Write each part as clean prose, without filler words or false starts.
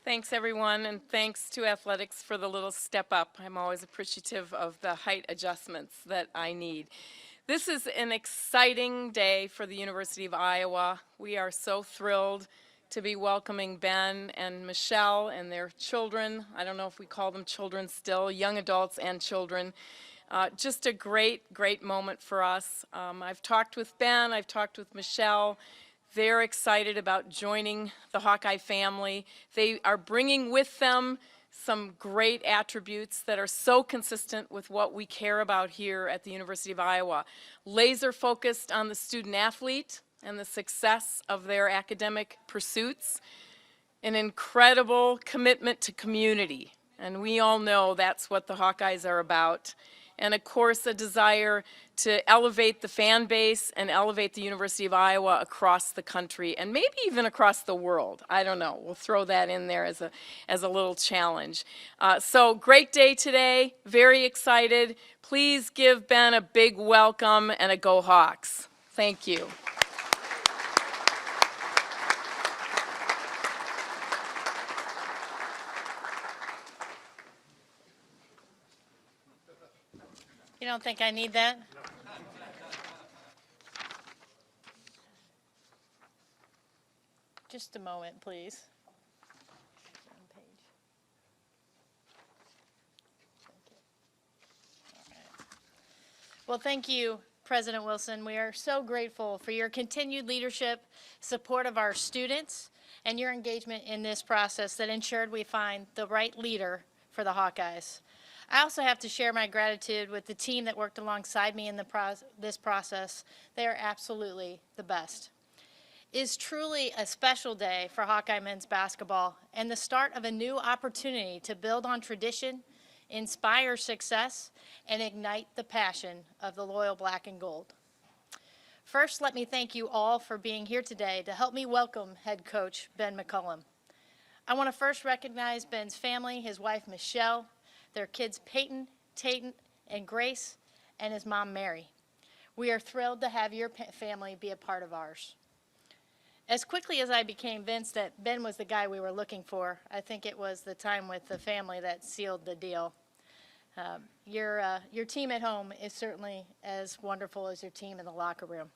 Thanks, everyone, and thanks to athletics for the little step up. I'm always appreciative of the height adjustments that I need. This is an exciting day for the University of Iowa. We are so thrilled to be welcoming Ben and Michelle and their children. I don't know if we call them children still, young adults and children. Just a great, great moment for us. I've talked with Ben, I've talked with Michelle. They're excited about joining the Hawkeye family. They are bringing with them some great attributes that are so consistent with what we care about here at the University of Iowa. Laser focused on the student athlete and the success of their academic pursuits. An incredible commitment to community, and we all know that's what the Hawkeyes are about. And of course, a desire to elevate the fan base and elevate the University of Iowa across the country and maybe even across the world. I don't know. We'll throw that in there as a little challenge. So great day today. Very excited. Please give Ben a big welcome and a Go Hawks. Thank you. You don't think I need that? Just a moment, please. Well, thank you, President Wilson. We are so grateful for your continued leadership, support of our students, and your engagement in this process that ensured we find the right leader for the Hawkeyes. I also have to share my gratitude with the team that worked alongside me in this process. They are absolutely the best. It is truly a special day for Hawkeye men's basketball and the start of a new opportunity to build on tradition, inspire success, and ignite the passion of the loyal black and gold. First, let me thank you all for being here today to help me welcome head coach Ben McCollum. I want to first recognize Ben's family, his wife Michelle, their kids Peyton, Tate and Grace, and his mom Mary. We are thrilled to have your family be a part of ours. As quickly as I became convinced that Ben was the guy we were looking for, I think it was the time with the family that sealed the deal. Your team at home is certainly as wonderful as your team in the locker room.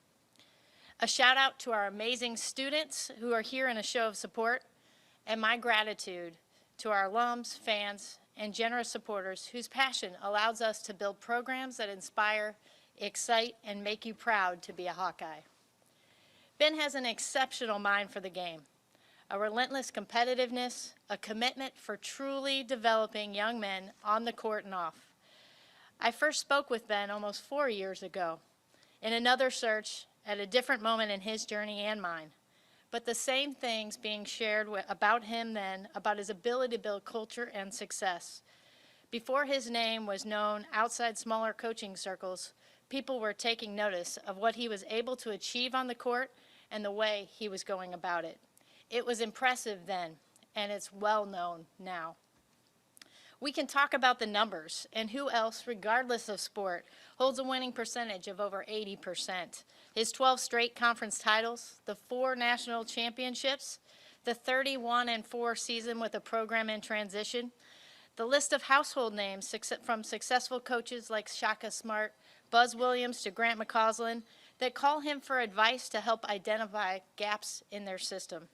A shout out to our amazing students who are here in a show of support, and my gratitude to our alums, fans, and generous supporters whose passion allows us to build programs that inspire, excite, and make you proud to be a Hawkeye. Ben has an exceptional mind for the game, a relentless competitiveness, a commitment for truly developing young men on the court and off. I first spoke with Ben almost 4 years ago in another search at a different moment in his journey and mine. But the same things being shared about him then, about his ability to build culture and success. Before his name was known outside smaller coaching circles, people were taking notice of what he was able to achieve on the court and the way he was going about it. It was impressive then, and it's well known now. We can talk about the numbers and who else, regardless of sport, holds a winning percentage of over 80%. His 12 straight conference titles, the 4 national championships, the 31-4 season with a program in transition, the list of household names from successful coaches like Shaka Smart, Buzz Williams to Grant McCausland that call him for advice to help identify gaps in their system.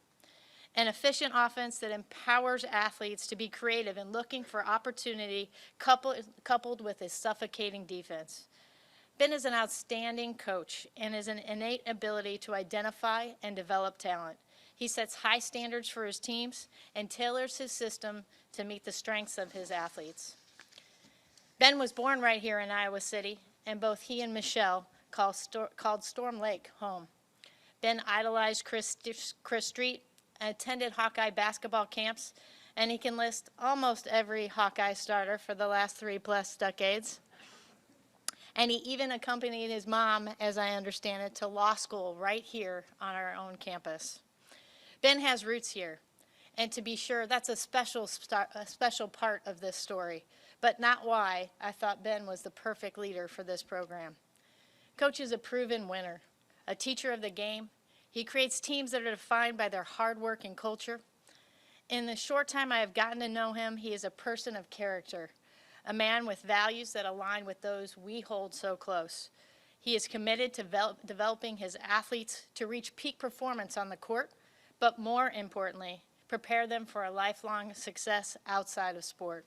An efficient offense that empowers athletes to be creative and looking for opportunity coupled with a suffocating defense. Ben is an outstanding coach and has an innate ability to identify and develop talent. He sets high standards for his teams and tailors his system to meet the strengths of his athletes. Ben was born right here in Iowa City, and both he and Michelle called Storm Lake home. Ben idolized Chris Street, attended Hawkeye basketball camps, and he can list almost every Hawkeye starter for the last 3+ decades. And he even accompanied his mom, as I understand it, to law school right here on our own campus. Ben has roots here, and to be sure, that's a special part of this story, but not why I thought Ben was the perfect leader for this program. Coach is a proven winner, a teacher of the game. He creates teams that are defined by their hard work and culture. In the short time I have gotten to know him, he is a person of character, a man with values that align with those we hold so close. He is committed to developing his athletes to reach peak performance on the court, but more importantly, prepare them for a lifelong success outside of sport.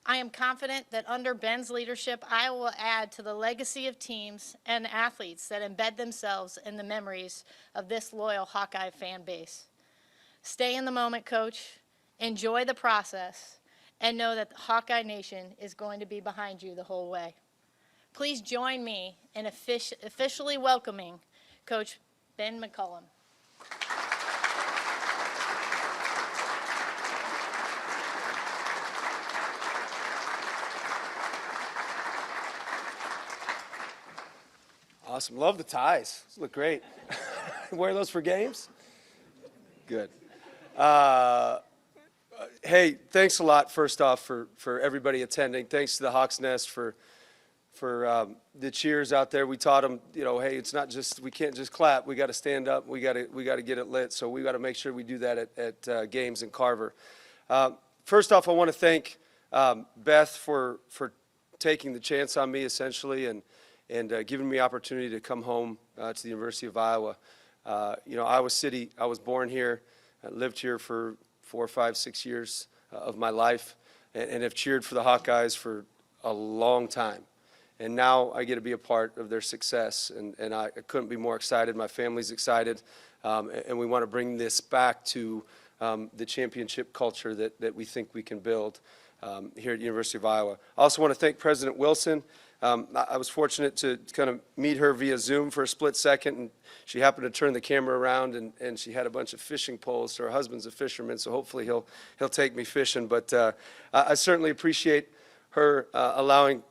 I am confident that under Ben's leadership, Iowa will add to the legacy of teams and athletes that embed themselves in the memories of this loyal Hawkeye fan base. Stay in the moment, Coach. Enjoy the process, and know that the Hawkeye Nation is going to be behind you the whole way. Please join me in officially welcoming Coach Ben McCollum. Awesome. Love the ties. Those look great. Wear those for games? Good. Hey, thanks a lot, first off, for everybody attending. Thanks to the Hawks Nest for the cheers out there. We taught them, hey, it's not just, we can't just clap. We got to stand up. We got to get it lit. So we got to make sure we do that at games in Carver. First off, I want to thank Beth for taking the chance on me, essentially, and giving me opportunity to come home to the University of Iowa. Iowa City, I was born here, I lived here for 4, 5, 6 years of my life, and have cheered for the Hawkeyes for a long time. And now I get to be a part of their success, and I couldn't be more excited. My family's excited, and we want to bring this back to the championship culture that we think we can build here at the University of Iowa. I also want to thank President Wilson. I was fortunate to kind of meet her via Zoom for a split second, and she happened to turn the camera around, and she had a bunch of fishing poles. So her husband's a fisherman, so hopefully he'll take me fishing. But I certainly appreciate her allowing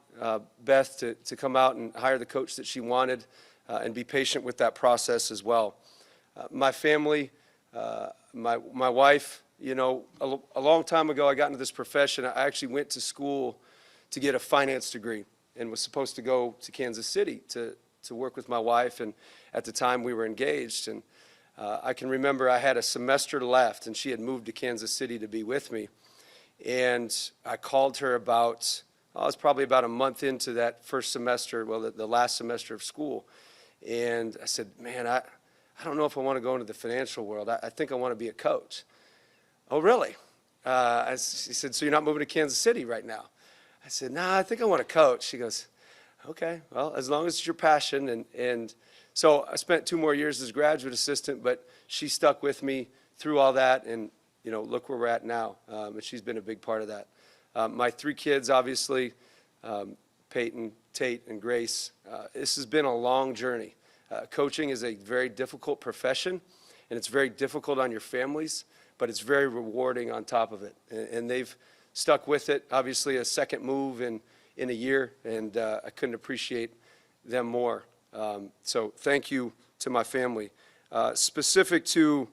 Beth to come out and hire the coach that she wanted, and be patient with that process as well. My family, my wife, a long time ago I got into this profession. I actually went to school to get a finance degree, and was supposed to go to Kansas City to work with my wife, and at the time we were engaged. And I can remember I had a semester left, and she had moved to Kansas City to be with me. And I called her it was probably about a month into that first semester, well, the last semester of school. And I said, man, I don't know if I want to go into the financial world. I think I want to be a coach. Oh, really? She said, so you're not moving to Kansas City right now? I said, nah, I think I want to coach. She goes, okay, well, as long as it's your passion. And so I spent 2 more years as a graduate assistant, but she stuck with me through all that, and, look where we're at now. And she's been a big part of that. My 3 kids, obviously, Peyton, Tate, and Grace, this has been a long journey. Coaching is a very difficult profession, and it's very difficult on your families, but it's very rewarding on top of it. And they've stuck with it. Obviously, a second move in a year, and I couldn't appreciate them more. So thank you to my family. Specific to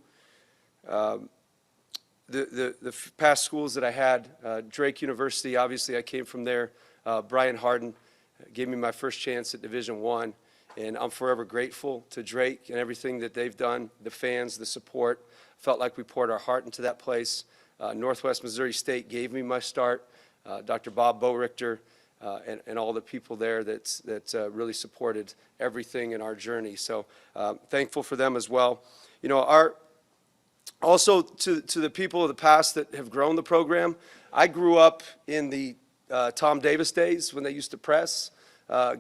the past schools that I had, Drake University, obviously I came from there. Brian Harden gave me my first chance at Division I, and I'm forever grateful to Drake and everything that they've done, the fans, the support. Felt like we poured our heart into that place. Northwest Missouri State gave me my start. Dr. Bob Boerichter and all the people there that really supported everything in our journey. So thankful for them as well. Also to the people of the past that have grown the program. I grew up in the Tom Davis days when they used to press,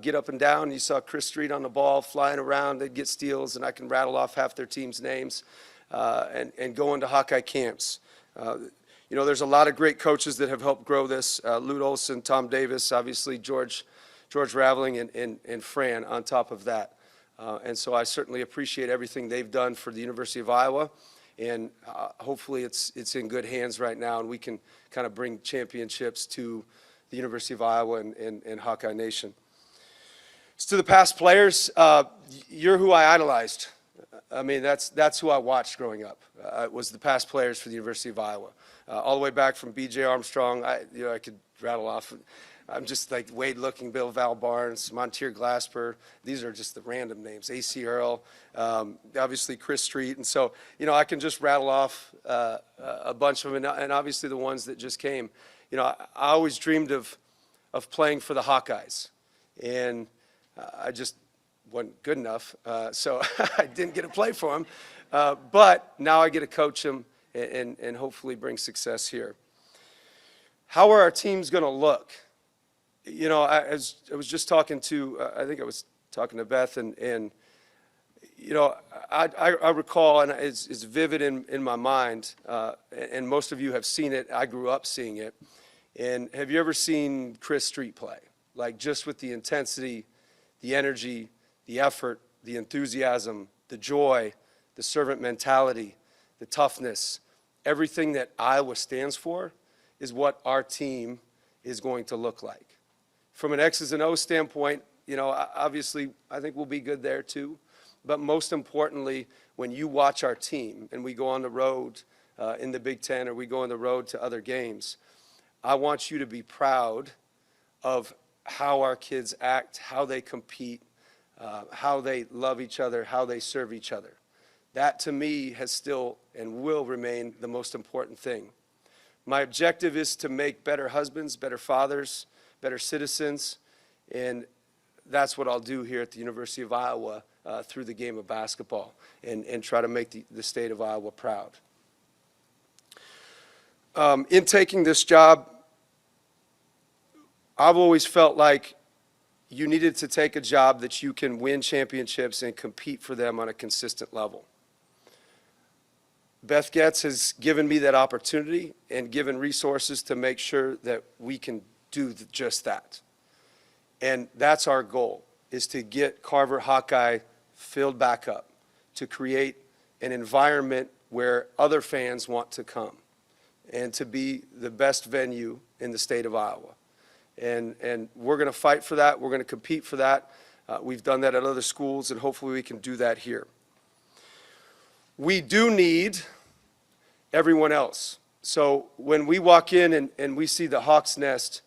get up and down. You saw Chris Street on the ball flying around. They'd get steals, and I can rattle off half their team's names, and go into Hawkeye camps. There's a lot of great coaches that have helped grow this. Lute Olson, Tom Davis, obviously George Raveling, and Fran on top of that. And so I certainly appreciate everything they've done for the University of Iowa. And hopefully it's in good hands right now, and we can kind of bring championships to the University of Iowa and Hawkeye Nation. So to the past players, you're who I idolized. I mean, that's who I watched growing up. It was the past players for the University of Iowa. All the way back from B.J. Armstrong, I could rattle off I'm just like Wade Looking, Bill Val Barnes, Montier Glasper. These are just the random names. A.C. Earl, obviously Chris Street. And so, I can just rattle off a bunch of them, and obviously the ones that just came. I always dreamed of playing for the Hawkeyes, and I just wasn't good enough, so I didn't get to play for them. But now I get to coach them and hopefully bring success here. How are our teams going to look? I was just talking to, I think I was talking to Beth, and I recall, and it's vivid in my mind, and most of you have seen it. I grew up seeing it. And have you ever seen Chris Street play? Like, just with the intensity, the energy, the effort, the enthusiasm, the joy, the servant mentality, the toughness, everything that Iowa stands for is what our team is going to look like. From an X's and O's standpoint, obviously I think we'll be good there too. But most importantly, when you watch our team and we go on the road in the Big Ten, or we go on the road to other games, I want you to be proud of how our kids act, how they compete, how they love each other, how they serve each other. That, to me, has still and will remain the most important thing. My objective is to make better husbands, better fathers, better citizens, and that's what I'll do here at the University of Iowa through the game of basketball, and try to make the state of Iowa proud. In taking this job, I've always felt like you needed to take a job that you can win championships and compete for them on a consistent level. Beth Getz has given me that opportunity and given resources to make sure that we can do just that. And that's our goal, is to get Carver Hawkeye filled back up, to create an environment where other fans want to come, and to be the best venue in the state of Iowa. And we're going to fight for that. We're going to compete for that. We've done that at other schools, and hopefully we can do that here. We do need everyone else. So when we walk in and we see the Hawk's Nest,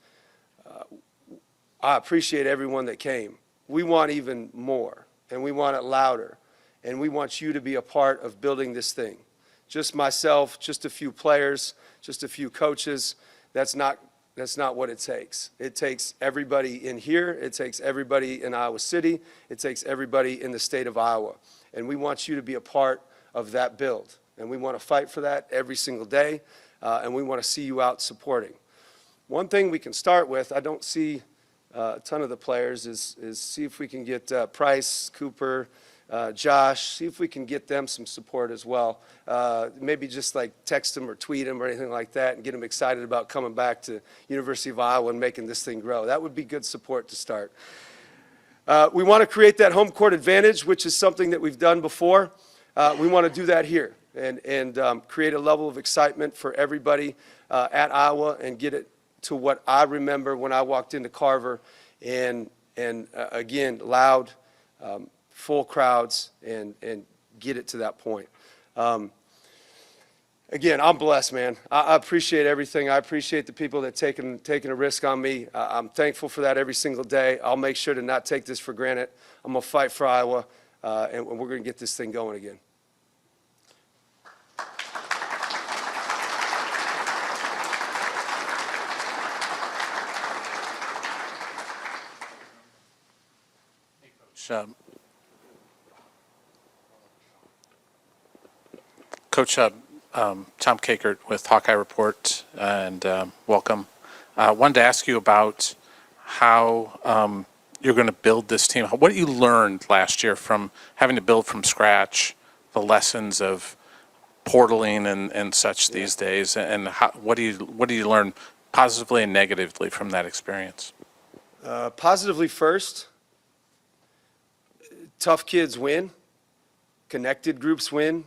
I appreciate everyone that came. We want even more, and we want it louder, and we want you to be a part of building this thing. Just myself, just a few players, just a few coaches, that's not what it takes. It takes everybody in here. It takes everybody in Iowa City. It takes everybody in the state of Iowa. And we want you to be a part of that build. And we want to fight for that every single day. And we want to see you out supporting. One thing we can start with, I don't see a ton of the players, is see if we can get Price, Cooper, Josh, see if we can get them some support as well. Maybe just like text them or tweet them or anything like that, and get them excited about coming back to University of Iowa and making this thing grow. That would be good support to start. We want to create that home court advantage, which is something that we've done before. We want to do that here and create a level of excitement for everybody at Iowa, and get it to what I remember when I walked into Carver, and again, loud, full crowds, and get it to that point. Again, I'm blessed, man. I appreciate everything. I appreciate the people that taken a risk on me. I'm thankful for that every single day. I'll make sure to not take this for granted. I'm going to fight for Iowa, and we're going to get this thing going again. Coach Tom Kakert with Hawkeye Report, and welcome. I wanted to ask you about how you're going to build this team. What you learned last year from having to build from scratch, the lessons of portaling and such these days, and what do you learn positively and negatively from that experience? Positively first, tough kids win, connected groups win,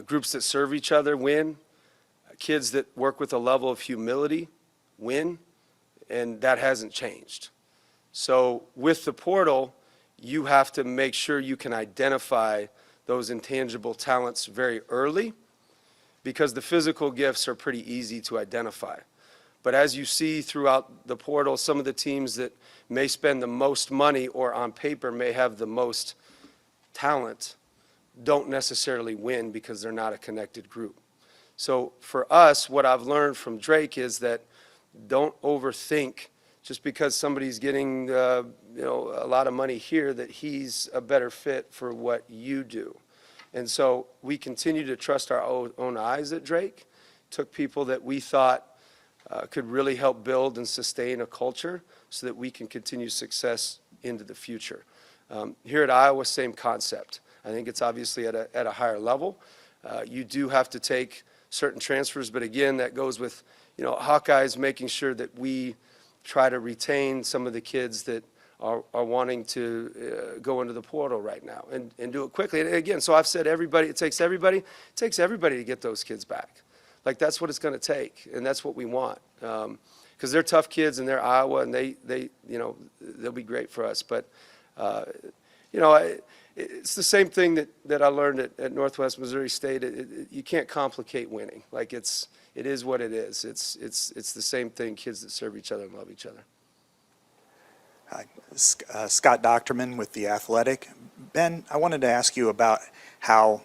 groups that serve each other win, kids that work with a level of humility win, and that hasn't changed. So with the portal, you have to make sure you can identify those intangible talents very early, because the physical gifts are pretty easy to identify. But as you see throughout the portal, some of the teams that may spend the most money or on paper may have the most talent don't necessarily win because they're not a connected group. So for us, what I've learned from Drake is that don't overthink just because somebody's getting a lot of money here that he's a better fit for what you do. And so we continue to trust our own eyes at Drake, took people that we thought could really help build and sustain a culture so that we can continue success into the future. Here at Iowa, same concept. I think it's obviously at a higher level. You do have to take certain transfers, but again, that goes with, Hawkeyes making sure that we try to retain some of the kids that are wanting to go into the portal right now and do it quickly. And again, so I've said it takes everybody to get those kids back. Like that's what it's going to take, and that's what we want. Because they're tough kids and they're Iowa, and they'll be great for us. But it's the same thing that I learned at Northwest Missouri State. You can't complicate winning. Like it is what it is. It's the same thing. Kids that serve each other and love each other. Hi, Scott Docterman with The Athletic. Ben, I wanted to ask you about how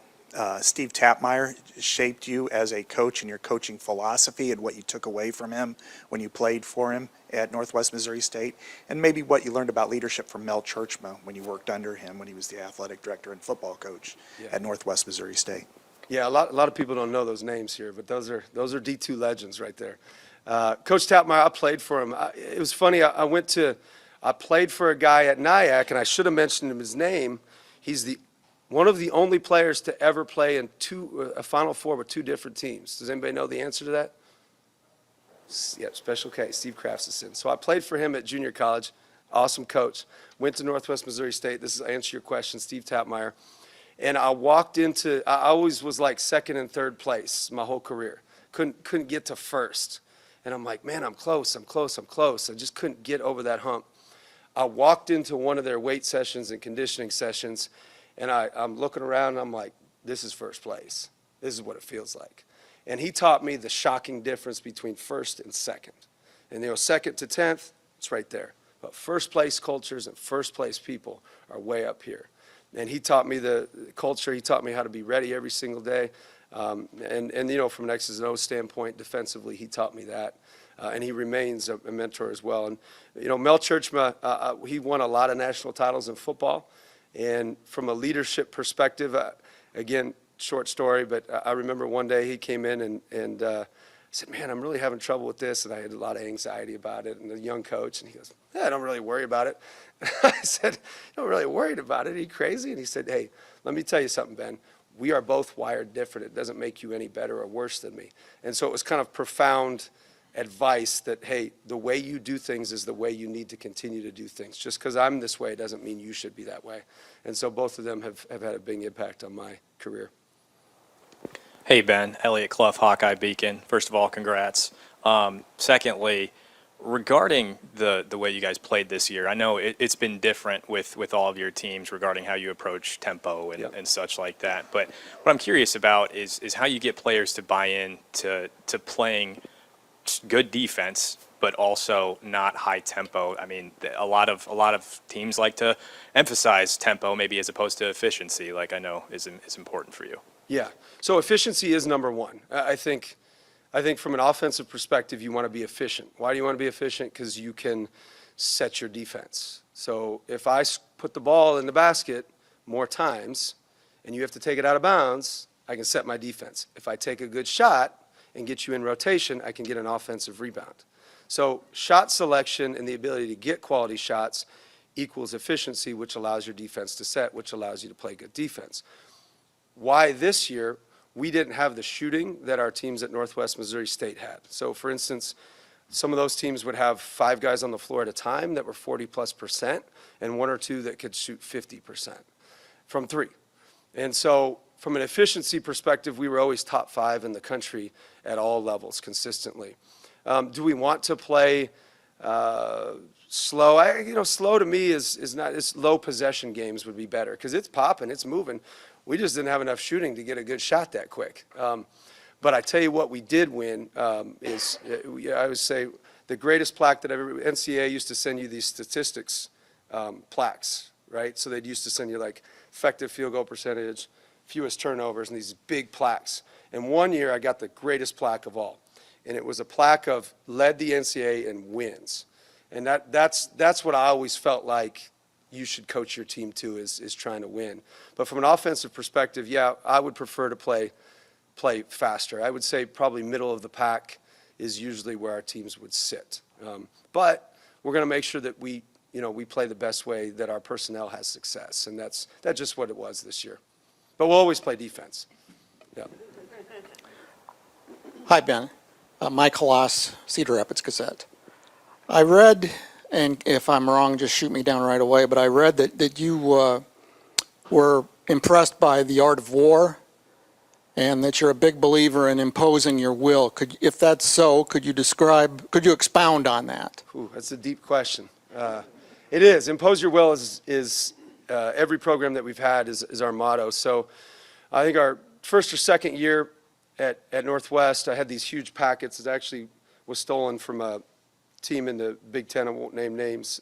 Steve Tapmeyer shaped you as a coach and your coaching philosophy and what you took away from him when you played for him at Northwest Missouri State, and maybe what you learned about leadership from Mel Churchma when you worked under him when he was the athletic director and football coach at Northwest Missouri State. Yeah, a lot of people don't know those names here, but those are D2 legends right there. Coach Tapmeyer, I played for him. It was funny. I played for a guy at Nyack, and I should have mentioned him his name. He's one of the only players to ever play in a Final Four with two different teams. Does anybody know the answer to that? Yeah, special case, Steve Craftsison. So I played for him at junior college. Awesome coach. Went to Northwest Missouri State. This is answer your question, Steve Tapmeyer. And I always was like second and third place my whole career. Couldn't get to first. And I'm like, man, I'm close. I just couldn't get over that hump. I walked into one of their weight sessions and conditioning sessions, and I'm looking around, and I'm like, this is first place. This is what it feels like. And he taught me the shocking difference between first and second. And second to 10th, it's right there. But first place cultures and first place people are way up here. And he taught me the culture. He taught me how to be ready every single day. From an X's and O's standpoint, defensively, he taught me that. And he remains a mentor as well. And, Mel Churchma, he won a lot of national titles in football. And from a leadership perspective, again, short story, but I remember one day he came in and I said, man, I'm really having trouble with this. And I had a lot of anxiety about it. And the young coach, and he goes, I don't really worry about it. I said, you're not really worried about it? Are you crazy? And he said, hey, let me tell you something, Ben. We are both wired different. It doesn't make you any better or worse than me. And so it was kind of profound advice that, hey, the way you do things is the way you need to continue to do things. Just because I'm this way doesn't mean you should be that way. And so both of them have had a big impact on my career. Hey, Ben, Elliot Clough, Hawkeye Beacon. First of all, congrats. Secondly, regarding the way you guys played this year, I know it's been different with all of your teams regarding how you approach tempo and such like that. But what I'm curious about is how you get players to buy in to playing good defense, but also not high tempo. I mean, a lot of teams like to emphasize tempo, maybe as opposed to efficiency, like I know is important for you. Yeah. So efficiency is number one. I think from an offensive perspective, you want to be efficient. Why do you want to be efficient? Because you can set your defense. So if I put the ball in the basket more times and you have to take it out of bounds, I can set my defense. If I take a good shot and get you in rotation, I can get an offensive rebound. So shot selection and the ability to get quality shots equals efficiency, which allows your defense to set, which allows you to play good defense. Why this year we didn't have the shooting that our teams at Northwest Missouri State had. So for instance, some of those teams would have 5 guys on the floor at a time that were 40+% and 1 or 2 that could shoot 50% from 3. And so from an efficiency perspective, we were always top 5 in the country at all levels consistently. Do we want to play slow? Slow to me is not, it's low possession games would be better because it's popping, it's moving. We just didn't have enough shooting to get a good shot that quick. But I tell you what we did win is, I would say, the greatest plaque that NCAA used to send you these statistics plaques, right? So they'd used to send you like effective field goal percentage, fewest turnovers, and these big plaques. And one year I got the greatest plaque of all. And it was a plaque of led the NCAA in wins. And that's what I always felt like you should coach your team to is trying to win. But from an offensive perspective, yeah, I would prefer to play faster. I would say probably middle of the pack is usually where our teams would sit. But we're going to make sure that we play the best way that our personnel has success. And that's just what it was this year. But we'll always play defense. Yeah. Hi, Ben. Mike Halas, Cedar Rapids Gazette. I read, and if I'm wrong, just shoot me down right away, but I read that you were impressed by the art of war and that you're a big believer in imposing your will. If that's so, could you expound on that? Ooh, that's a deep question. It is. Impose your will is every program that we've had is our motto. So I think our first or second year at Northwest, I had these huge packets. It actually was stolen from a team in the Big Ten, I won't name names,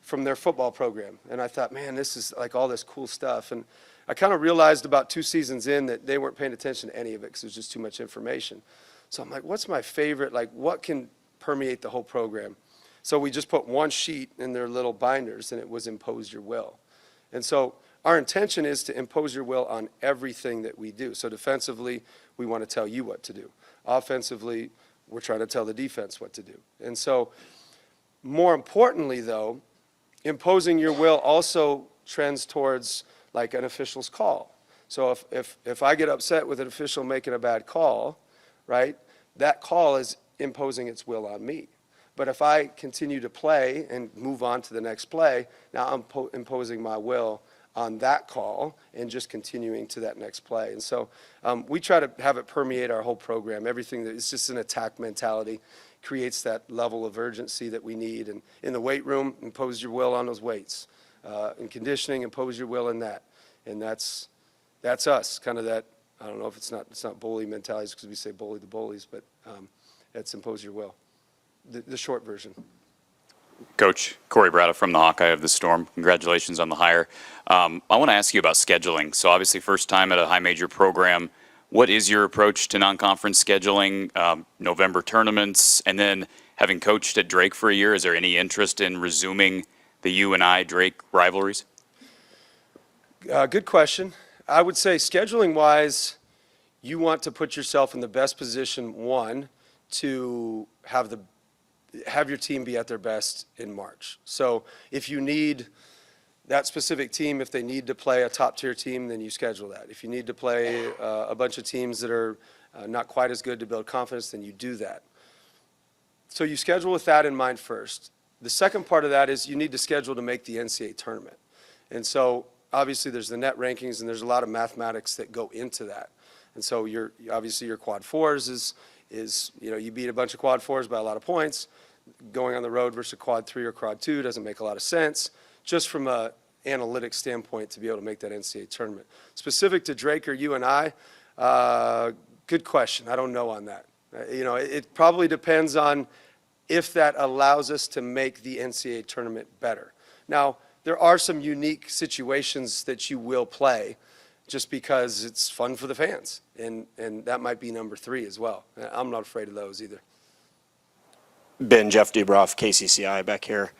from their football program. And I thought, man, this is like all this cool stuff. And I kind of realized about 2 seasons in that they weren't paying attention to any of it because it was just too much information. So I'm like, what's my favorite? Like, what can permeate the whole program? So we just put one sheet in their little binders, and it was impose your will. And so our intention is to impose your will on everything that we do. So defensively, we want to tell you what to do. Offensively, we're trying to tell the defense what to do. And so more importantly, though, imposing your will also trends towards like an official's call. So if I get upset with an official making a bad call, right, that call is imposing its will on me. But if I continue to play and move on to the next play, now I'm imposing my will on that call and just continuing to that next play. And so we try to have it permeate our whole program. Everything that it's just an attack mentality creates that level of urgency that we need. And in the weight room, impose your will on those weights. In conditioning, impose your will in that. And that's us, kind of that, I don't know if it's not bully mentality because we say bully the bullies, but that's impose your will. The short version. Coach Corey Brada from the Hawkeye of the Storm. Congratulations on the hire. I want to ask you about scheduling. So obviously first time at a high major program. What is your approach to non-conference scheduling, November tournaments, and then having coached at Drake for a year, is there any interest in resuming the UNI Drake rivalries? Good question. I would say scheduling-wise, you want to put yourself in the best position, one, to have your team be at their best in March. So if you need that specific team, if they need to play a top-tier team, then you schedule that. If you need to play a bunch of teams that are not quite as good to build confidence, then you do that. So you schedule with that in mind first. The second part of that is you need to schedule to make the NCAA tournament. And so obviously there's the net rankings and there's a lot of mathematics that go into that. And so obviously your quad fours is you beat a bunch of quad fours by a lot of points. Going on the road versus a quad 3 or quad 2 doesn't make a lot of sense, just from an analytic standpoint to be able to make that NCAA tournament. Specific to Drake or UNI, good question. I don't know on that. It probably depends on if that allows us to make the NCAA tournament better. Now, there are some unique situations that you will play just because it's fun for the fans, and that might be number 3 as well. I'm not afraid of those either. Ben, Jeff Dubroff, KCCI back here.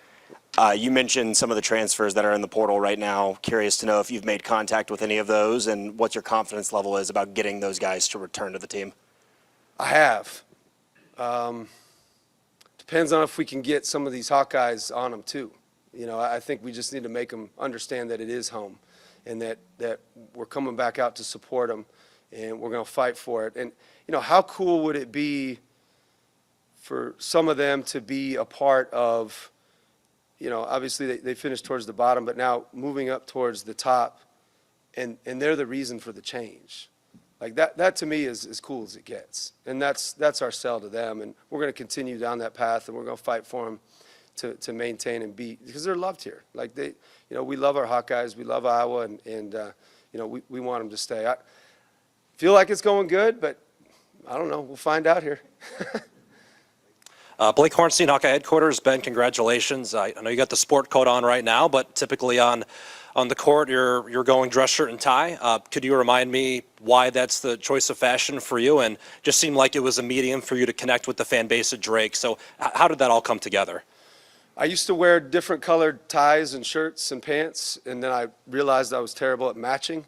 You mentioned some of the transfers that are in the portal right now. Curious to know if you've made contact with any of those and what your confidence level is about getting those guys to return to the team. I have. Depends on if we can get some of these Hawkeyes on them too. I think we just need to make them understand that it is home and that we're coming back out to support them and we're going to fight for it. And, how cool would it be for some of them to be a part of, obviously they finished towards the bottom, but now moving up towards the top, and they're the reason for the change. Like that to me is as cool as it gets. And that's our sell to them. And we're going to continue down that path, and we're going to fight for them to maintain and beat, because they're loved here. Like we love our Hawkeyes, we love Iowa, and we want them to stay. I feel like it's going good, but I don't know. We'll find out here. Blake Hornstein, Hawkeye headquarters. Ben, congratulations. I know you got the sport coat on right now, but typically on the court, you're going dress shirt and tie. Could you remind me why that's the choice of fashion for you? And just seemed like it was a medium for you to connect with the fan base at Drake. So how did that all come together? I used to wear different colored ties and shirts and pants, and then I realized I was terrible at matching.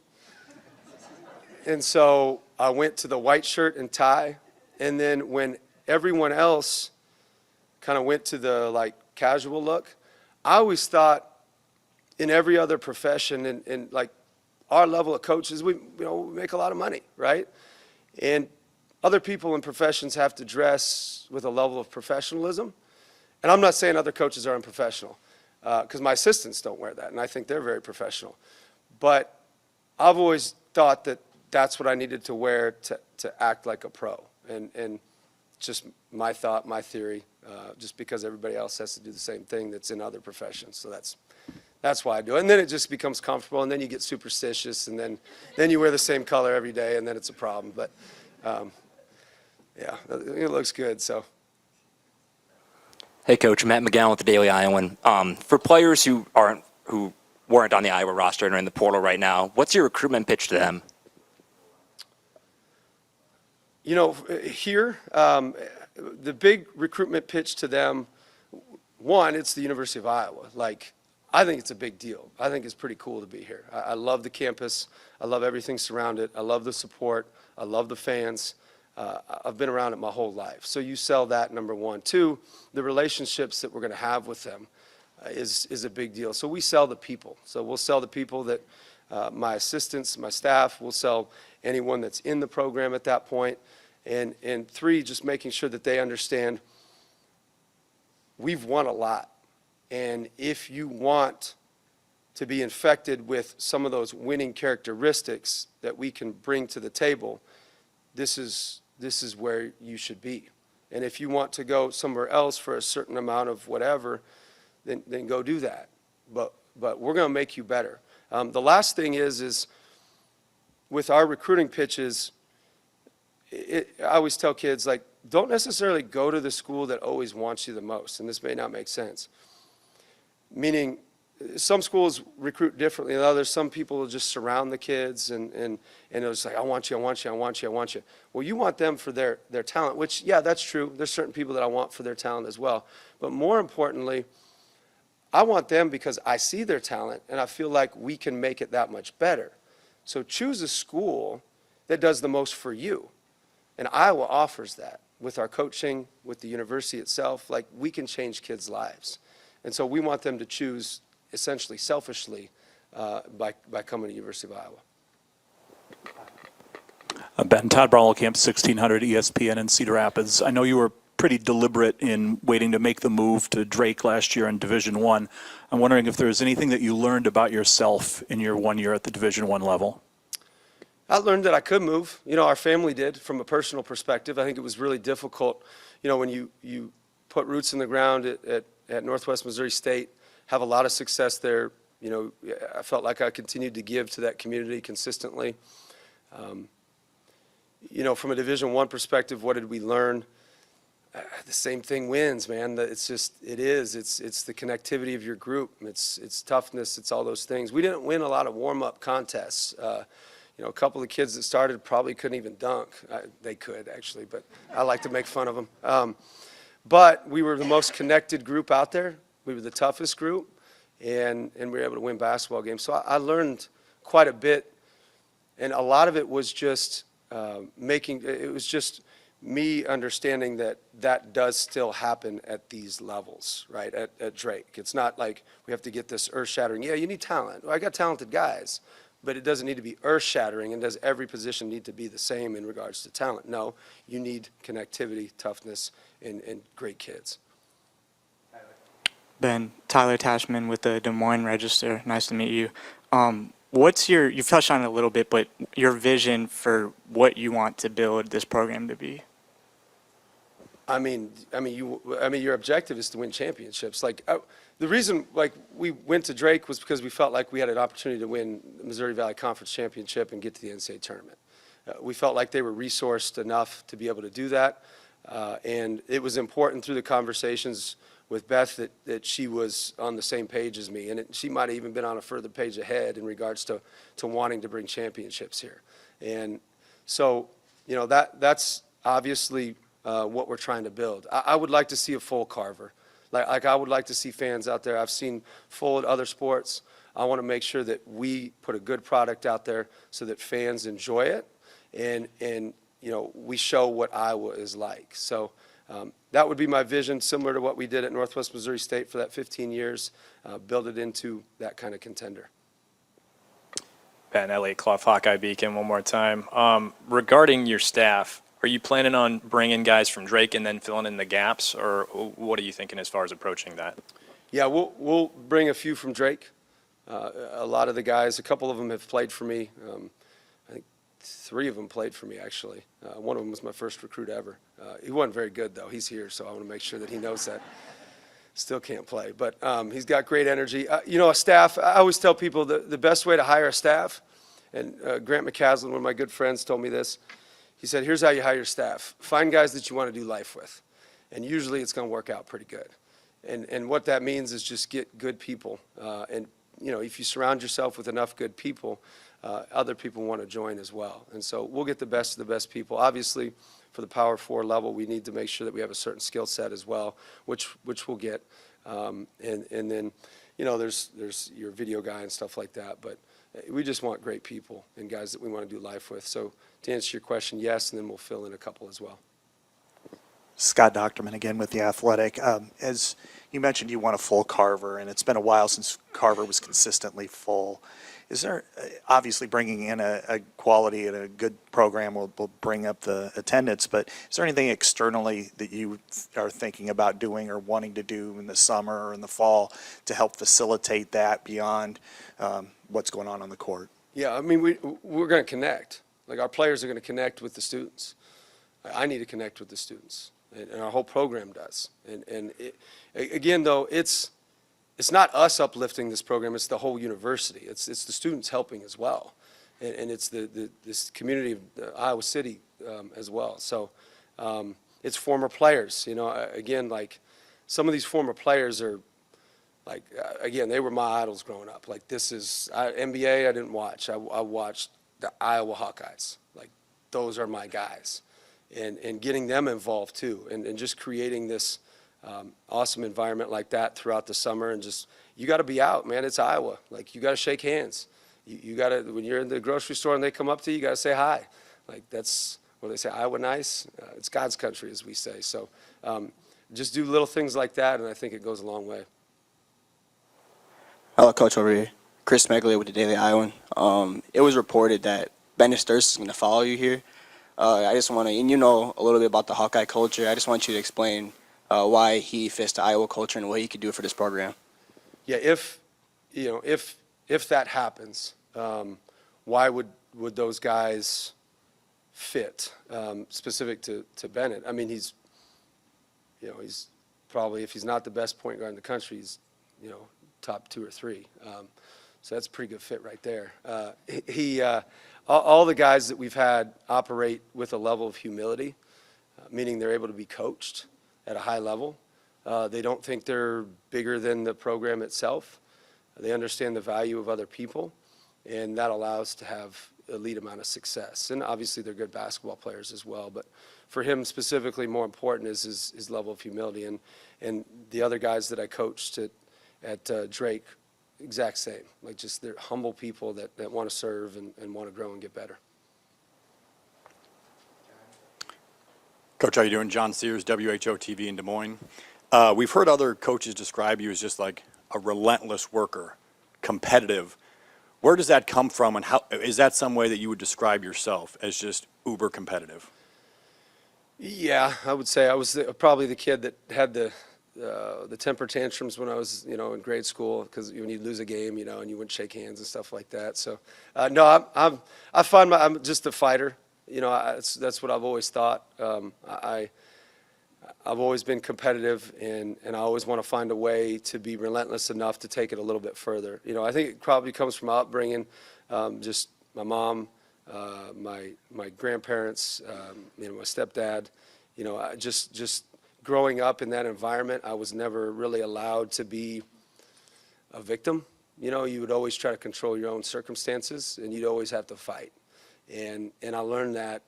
And so I went to the white shirt and tie, and then when everyone else kind of went to the like casual look, I always thought in every other profession and like our level of coaches, we make a lot of money, right? And other people in professions have to dress with a level of professionalism. And I'm not saying other coaches are unprofessional, because my assistants don't wear that, and I think they're very professional. But I've always thought that that's what I needed to wear to act like a pro. And just my thought, my theory, just because everybody else has to do the same thing that's in other professions. So that's why I do it. And then it just becomes comfortable, and then you get superstitious, and then you wear the same color every day, and then it's a problem. But yeah, it looks good, so. Hey, Coach, Matt McGowan with the Daily Iowan. For players who weren't on the Iowa roster and are in the portal right now, what's your recruitment pitch to them? You know, here, the big recruitment pitch to them, one, it's the University of Iowa. Like, I think it's a big deal. I think it's pretty cool to be here. I love the campus. I love everything surrounding it. I love the support. I love the fans. I've been around it my whole life. So you sell that, number one. Two, the relationships that we're going to have with them is a big deal. So we sell the people. So we'll sell the people that my assistants, my staff, will sell anyone that's in the program at that point. And three, just making sure that they understand we've won a lot. And if you want to be infected with some of those winning characteristics that we can bring to the table, this is where you should be. And if you want to go somewhere else for a certain amount of whatever, then go do that. But we're going to make you better. The last thing is with our recruiting pitches, I always tell kids, like, don't necessarily go to the school that always wants you the most. And this may not make sense. Meaning, some schools recruit differently than others. Some people will just surround the kids and it'll just like, I want you, I want you, I want you, I want you. Well, you want them for their talent, which, yeah, that's true. There's certain people that I want for their talent as well. But more importantly, I want them because I see their talent and I feel like we can make it that much better. So choose a school that does the most for you. And Iowa offers that with our coaching, with the university itself. Like, we can change kids' lives. And so we want them to choose essentially selfishly by coming to the University of Iowa. Ben, Todd Brownell, Camp 1600 ESPN in Cedar Rapids. I know you were pretty deliberate in waiting to make the move to Drake last year in Division I. I'm wondering if there's anything that you learned about yourself in your 1 year at the Division I level. I learned that I could move. You know, our family did from a personal perspective. I think it was really difficult, you know, when you put roots in the ground at Northwest Missouri State, have a lot of success there. You know, I felt like I continued to give to that community consistently. You know, from a Division I perspective, what did we learn? The same thing wins, man. It's just, it's the connectivity of your group. It's toughness. It's all those things. We didn't win a lot of warm-up contests. You know, a couple of kids that started probably couldn't even dunk. They could, actually, but I like to make fun of them. But we were the most connected group out there. We were the toughest group, and we were able to win basketball games. So I learned quite a bit, and a lot of it was just it was just me understanding that does still happen at these levels, right, at Drake. It's not like we have to get this earth-shattering, yeah, you need talent. Well, I got talented guys, but it doesn't need to be earth-shattering, and does every position need to be the same in regards to talent? No, you need connectivity, toughness, and great kids. Ben, Tyler Tashman with the Des Moines Register. Nice to meet you. What's you've touched on it a little bit, but your vision for what you want to build this program to be? I mean, your objective is to win championships. Like, the reason, like, we went to Drake was because we felt like we had an opportunity to win the Missouri Valley Conference Championship and get to the NCAA tournament. we felt like they were resourced enough to be able to do that. And it was important through the conversations with Beth that she was on the same page as me. And she might have even been on a further page ahead in regards to wanting to bring championships here. And so, you know, that's obviously what we're trying to build. I would like to see a full Carver. Like I would like to see fans out there. I've seen full at other sports. I want to make sure that we put a good product out there so that fans enjoy it. And you know, we show what Iowa is like. So that would be my vision, similar to what we did at Northwest Missouri State for that 15 years, build it into that kind of contender. Ben, Elliott Clough, Hawkeye Beacon, one more time. Regarding your staff, are you planning on bringing guys from Drake and then filling in the gaps, or what are you thinking as far as approaching that? Yeah, we'll bring a few from Drake. A lot of the guys, a couple of them have played for me. I think 3 of them played for me, actually. One of them was my first recruit ever. He wasn't very good, though. He's here, so I want to make sure that he knows that. Still can't play, but he's got great energy. You know, a staff, I always tell people the best way to hire a staff, and Grant McCaslin, one of my good friends, told me this. He said, here's how you hire your staff. Find guys that you want to do life with, and usually it's going to work out pretty good. And what that means is just get good people. And, you know, if you surround yourself with enough good people, other people want to join as well. And so we'll get the best of the best people. Obviously, for the Power 4 level, we need to make sure that we have a certain skill set as well, which we'll get. And then, you know, there's your video guy and stuff like that. But we just want great people and guys that we want to do life with. So to answer your question, yes, and then we'll fill in a couple as well. Scott Docterman again with The Athletic. As you mentioned, you want a full Carver, and it's been a while since Carver was consistently full. Is there, obviously bringing in a quality and a good program will bring up the attendance, but is there anything externally that you are thinking about doing or wanting to do in the summer or in the fall to help facilitate that beyond what's going on the court? Yeah, I mean, we're going to connect. Like, our players are going to connect with the students. I need to connect with the students, and our whole program does. And again, though, it's not us uplifting this program, it's the whole university. It's the students helping as well. And it's this community of Iowa City as well. So it's former players, you know, again, like some of these former players are like, again, they were my idols growing up. Like this is, NBA I didn't watch. I watched the Iowa Hawkeyes. Like those are my guys. And getting them involved too. And just creating this awesome environment like that throughout the summer, and just, you got to be out, man. It's Iowa. Like, you got to shake hands. You got to, when you're in the grocery store and they come up to you, you got to say hi. Like, that's what they say, Iowa nice. It's God's country, as we say. So just do little things like that, and I think it goes a long way. Hello, Coach, over here. Chris Meglia with the Daily Iowan. It was reported that Ben Sturz is going to follow you here. I just want to, and you know a little bit about the Hawkeye culture. I just want you to explain why he fits the Iowa culture and what he could do for this program. Yeah, if that happens, why would those guys fit? Specific to Bennett, I mean, he's probably, if he's not the best point guard in the country, he's top 2 or 3. So that's a pretty good fit right there. All the guys that we've had operate with a level of humility, meaning they're able to be coached at a high level. They don't think they're bigger than the program itself. They understand the value of other people, and that allows to have elite amount of success. And obviously they're good basketball players as well, but for him specifically, more important is his level of humility. And the other guys that I coached at Drake, exact same. Like, just they're humble people that want to serve and want to grow and get better. Coach, how you doing? John Sears, WHO-TV in Des Moines. We've heard other coaches describe you as just like a relentless worker, competitive. Where does that come from, and how is that some way that you would describe yourself as just uber competitive? Yeah, I would say I was probably the kid that had the temper tantrums when I was, in grade school, because when you'd lose a game, and you wouldn't shake hands and stuff like that. So, no, I find I'm just a fighter. That's what I've always thought. I've always been competitive, and I always want to find a way to be relentless enough to take it a little bit further. I think it probably comes from my upbringing. Just my mom my grandparents, my stepdad. Just growing up in that environment, I was never really allowed to be a victim. You would always try to control your own circumstances, and you'd always have to fight. And I learned that,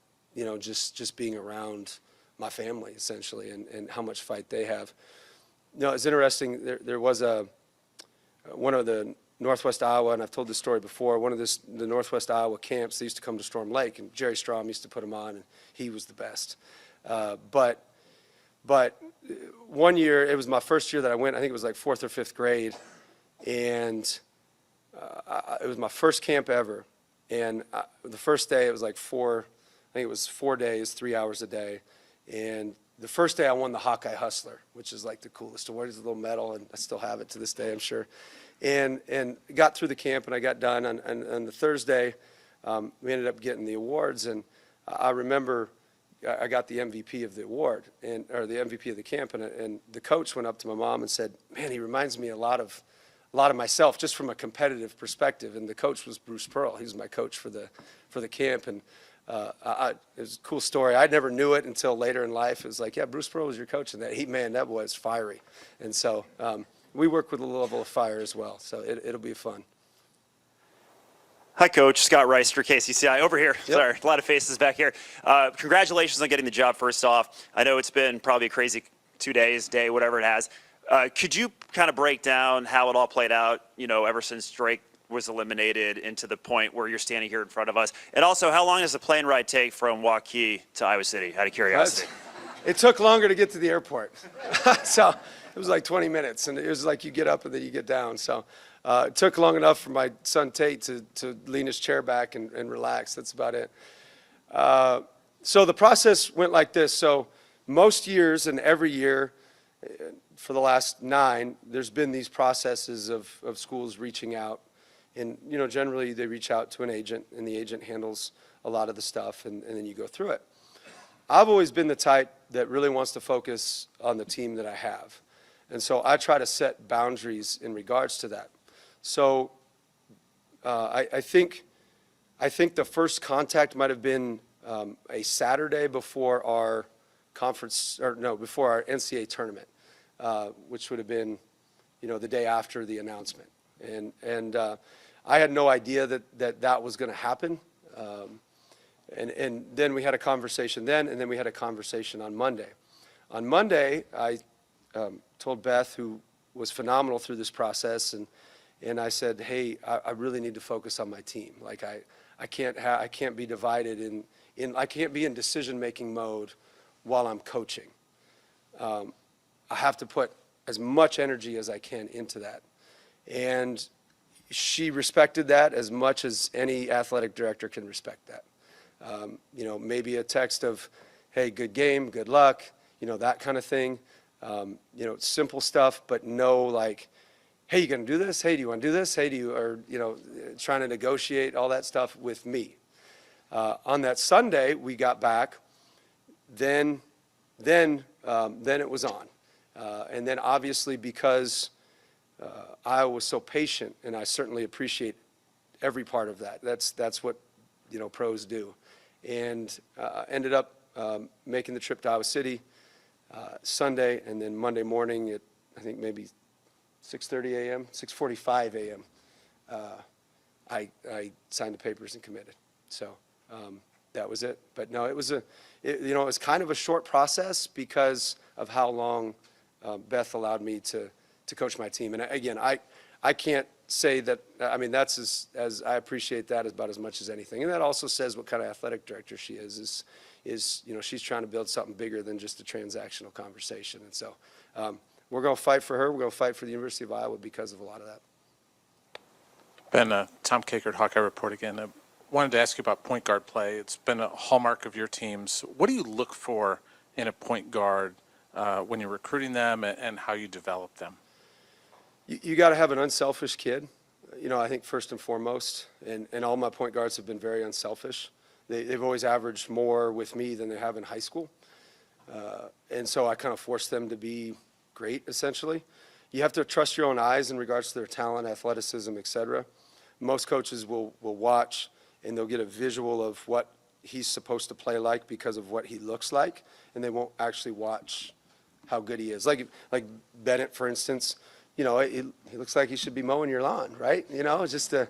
just being around my family, essentially, and how much fight they have. It's interesting, there was one of the Northwest Iowa, and I've told this story before, the Northwest Iowa camps, they used to come to Storm Lake, and Jerry Strom used to put them on, and he was the best. But one year, it was my first year that I went, I think it was like 4th or 5th grade, and it was my first camp ever. And the first day, it was like I think it was 4 days, 3 hours a day. And the first day I won the Hawkeye Hustler, which is like the coolest award. It's a little medal, and I still have it to this day, I'm sure. And got through the camp, and I got done. On the Thursday, we ended up getting the awards, and I remember I got the MVP of the award, or the MVP of the camp, and the coach went up to my mom and said, "Man, he reminds me a lot of myself, just from a competitive perspective." And the coach was Bruce Pearl. He was my coach for the camp, and it was a cool story. I never knew it until later in life. It was like, yeah, Bruce Pearl was your coach, and that boy is fiery. And so we work with a level of fire as well, so it'll be fun. Hi, Coach. Scott Rice for KCCI. Over here. Yep. Sorry, a lot of faces back here. Congratulations on getting the job, first off. I know it's been probably a crazy 2 days, day, whatever it has. Could you kind of break down how it all played out, ever since Drake was eliminated into the point where you're standing here in front of us? And also, how long does the plane ride take from Waukee to Iowa City, out of curiosity? It took longer to get to the airport. So it was like 20 minutes, and it was like you get up and then you get down. So it took long enough for my son Tate to lean his chair back and relax. That's about it. So the process went like this. So most years and every year for the last 9, there's been these processes of schools reaching out. And, generally they reach out to an agent, and the agent handles a lot of the stuff, and then you go through it. I've always been the type that really wants to focus on the team that I have. And so I try to set boundaries in regards to that. So I think the first contact might have been a Saturday before our before our NCAA tournament, which would have been, the day after the announcement. And I had no idea that was going to happen. And then we had a conversation then, and then we had a conversation on Monday. On Monday, I told Beth, who was phenomenal through this process, and I said, hey, I really need to focus on my team. Like I can't be divided I can't be in decision-making mode while I'm coaching. I have to put as much energy as I can into that. And she respected that as much as any athletic director can respect that. Maybe a text of, hey, good game, good luck, that kind of thing. Simple stuff, but no like, hey, you gonna do this? Hey, do you want to do this? Hey, trying to negotiate all that stuff with me. On that Sunday, we got back. Then it was on. And then obviously because Iowa was so patient, and I certainly appreciate every part of that. That's what pros do. And ended up making the trip to Iowa City Sunday, and then Monday morning at I think maybe 6:30 a.m., 6:45 a.m. I signed the papers and committed. So that was it. But no, it was kind of a short process because of how long Beth allowed me to coach my team. And again, I can't say that. I mean, that's as I appreciate that about as much as anything. And that also says what kind of athletic director she is she's trying to build something bigger than just a transactional conversation. And so we're going to fight for her. We're going to fight for the University of Iowa because of a lot of that. Ben, Tom Kakert, Hawkeye Report again. I wanted to ask you about point guard play. It's been a hallmark of your teams. What do you look for in a point guard when you're recruiting them and how you develop them? You got to have an unselfish kid, I think first and foremost. And all my point guards have been very unselfish. They've always averaged more with me than they have in high school. And so I kind of force them to be great, essentially. You have to trust your own eyes in regards to their talent, athleticism, et cetera. Most coaches will watch and they'll get a visual of what he's supposed to play like because of what he looks like, and they won't actually watch how good he is. Like Bennett, for instance, you know, he looks like he should be mowing your lawn, right? You know, just a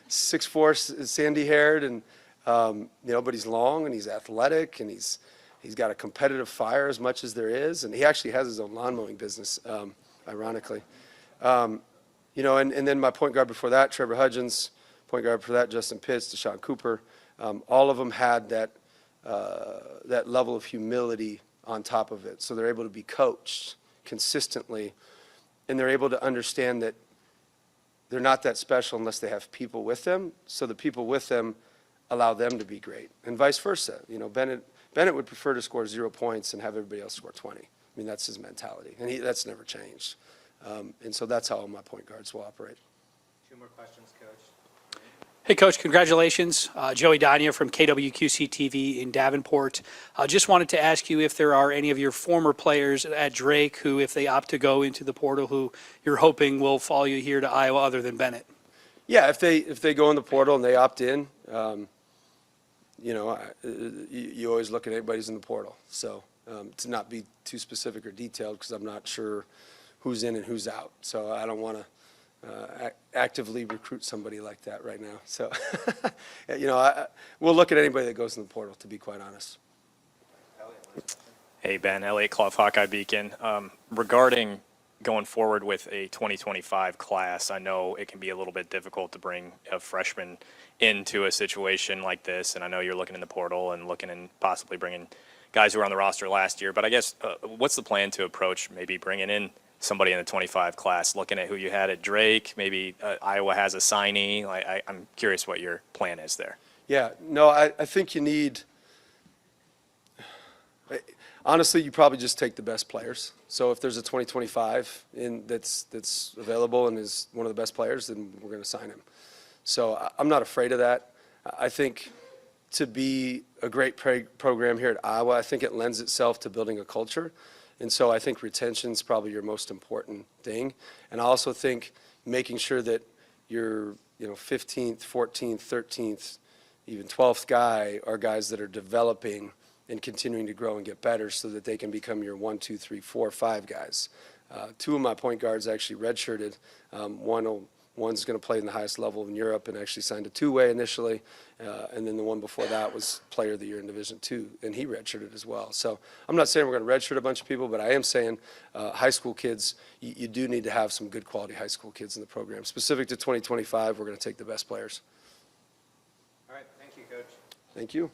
6'4", sandy-haired, and you know, but he's long and he's athletic and he's got a competitive fire as much as there is, and he actually has his own lawn mowing business, ironically. You know, and then my point guard before that, Trevor Hudgens, point guard before that, Justin Pitts, Deshaun Cooper, all of them had that level of humility on top of it. So they're able to be coached consistently, and they're able to understand that they're not that special unless they have people with them. So the people with them allow them to be great, and vice versa. You know, Bennett would prefer to score 0 points and have everybody else score 20. I mean, that's his mentality, and that's never changed. And so that's how all my point guards will operate. 2 more questions, Coach. Hey, Coach, congratulations. Joey Dania from KWQC-TV in Davenport. Just wanted to ask you if there are any of your former players at Drake who, if they opt to go into the portal, who you're hoping will follow you here to Iowa other than Bennett. Yeah, if they go in the portal and they opt in, you know, you always look at anybody who's in the portal. So to not be too specific or detailed, because I'm not sure who's in and who's out. So I don't want to actively recruit somebody like that right now. So, you know, we'll look at anybody that goes in the portal, to be quite honest. Hey, Ben, Elliot Clough, Hawkeye Beacon. Regarding going forward with a 2025 class, I know it can be a little bit difficult to bring a freshman into a situation like this, and I know you're looking in the portal and looking and possibly bringing guys who were on the roster last year, but I guess what's the plan to approach maybe bringing in somebody in the 25 class, looking at who you had at Drake, maybe Iowa has a signee? I'm curious what your plan is there. Yeah, no, I think you need, honestly, you probably just take the best players. So if there's a 2025 that's available and is one of the best players, then we're going to sign him. So I'm not afraid of that. I think to be a great program here at Iowa, I think it lends itself to building a culture. And so I think retention is probably your most important thing. And I also think making sure that your 15th, 14th, 13th, even 12th guy are guys that are developing and continuing to grow and get better so that they can become your 1, 2, 3, 4, 5 guys. 2 of my point guards actually redshirted. One's going to play in the highest level in Europe and actually signed a 2-way initially. And then the one before that was Player of the Year in Division II, and he redshirted as well. So I'm not saying we're going to redshirt a bunch of people, but I am saying high school kids, you do need to have some good quality high school kids in the program. Specific to 2025, we're going to take the best players. All right. Thank you, Coach. Thank you.